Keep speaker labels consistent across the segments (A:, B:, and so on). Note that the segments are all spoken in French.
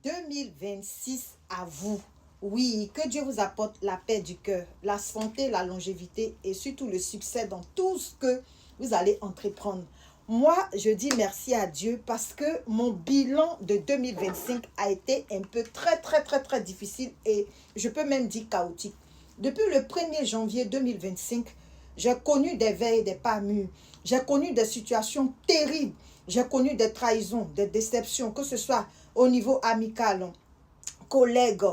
A: 2026 à vous. Oui, que Dieu vous apporte la paix du cœur, la santé, la longévité et surtout le succès dans tout ce que vous allez entreprendre. Moi, je dis merci à Dieu parce que mon bilan de 2025 a été un peu très difficile et je peux même dire chaotique. Depuis le 1er janvier 2025, j'ai connu des veilles, des pas mûrs. J'ai connu des situations terribles. J'ai connu des trahisons, des déceptions, que ce soit au niveau amical, collègues,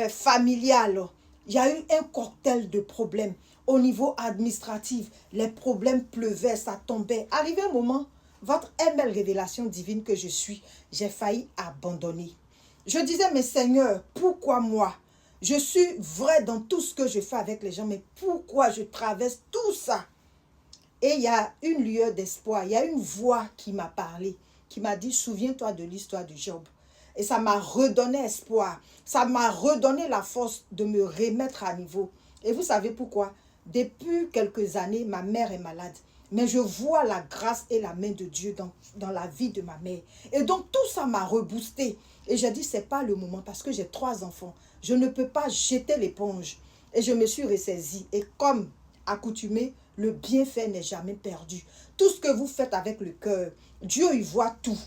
A: familial. Il y a eu un cocktail de problèmes. Au niveau administratif, les problèmes pleuvaient, ça tombait. Arrivé un moment, votre ML révélation divine que je suis, j'ai failli abandonner. Je disais, mais Seigneur, pourquoi moi? Je suis vrai dans tout ce que je fais avec les gens, mais pourquoi je traverse tout ça? Et il y a une lueur d'espoir, il y a une voix qui m'a parlé, qui m'a dit, souviens-toi de l'histoire de Job. Et ça m'a redonné espoir, ça m'a redonné la force de me remettre à niveau. Et vous savez pourquoi? Depuis quelques années, ma mère est malade. Mais je vois la grâce et la main de Dieu dans la vie de ma mère. Et donc tout ça m'a reboosté. Et j'ai dit, c'est pas le moment parce que j'ai 3 enfants. Je ne peux pas jeter l'éponge. Et je me suis ressaisie. Et comme accoutumé, le bienfait n'est jamais perdu. Tout ce que vous faites avec le cœur, Dieu y voit tout.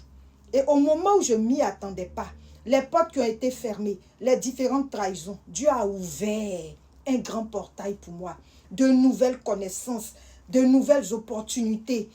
A: Et au moment où je ne m'y attendais pas, les portes qui ont été fermées, les différentes trahisons, Dieu a ouvert un grand portail pour moi. De nouvelles connaissances, de nouvelles opportunités,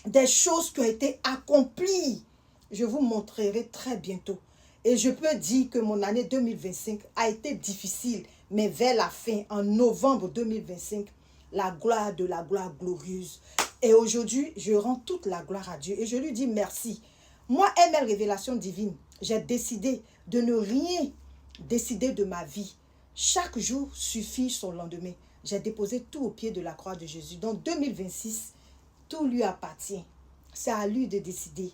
A: des choses qui ont été accomplies. Je vous montrerai très bientôt. Et je peux dire que mon année 2025 a été difficile, mais vers la fin, en novembre 2025, la gloire de la gloire glorieuse. Et aujourd'hui, je rends toute la gloire à Dieu et je lui dis merci. Moi, ML Révélation Divine, j'ai décidé de ne rien décider de ma vie. Chaque jour suffit son lendemain. J'ai déposé tout au pied de la croix de Jésus. Donc 2026, tout lui appartient. C'est à lui de décider.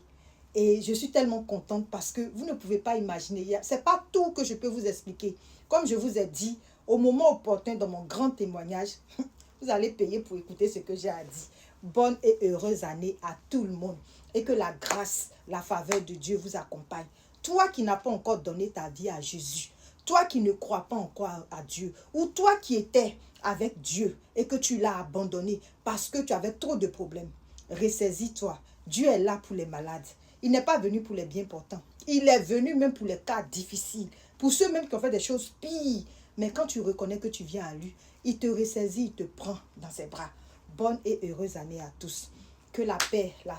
A: Et je suis tellement contente parce que vous ne pouvez pas imaginer. Ce n'est pas tout que je peux vous expliquer. Comme je vous ai dit, au moment opportun dans mon grand témoignage, vous allez payer pour écouter ce que j'ai à dire. Bonne et heureuse année à tout le monde. Et que la grâce, la faveur de Dieu vous accompagne. Toi qui n'as pas encore donné ta vie à Jésus, toi qui ne crois pas encore à Dieu, ou toi qui étais avec Dieu et que tu l'as abandonné parce que tu avais trop de problèmes, ressaisis-toi. Dieu est là pour les malades. Il n'est pas venu pour les bien portants. Il est venu même pour les cas difficiles, pour ceux même qui ont fait des choses pires. Mais quand tu reconnais que tu viens à lui, il te ressaisit, il te prend dans ses bras. Bonne et heureuse année à tous. Que la paix, la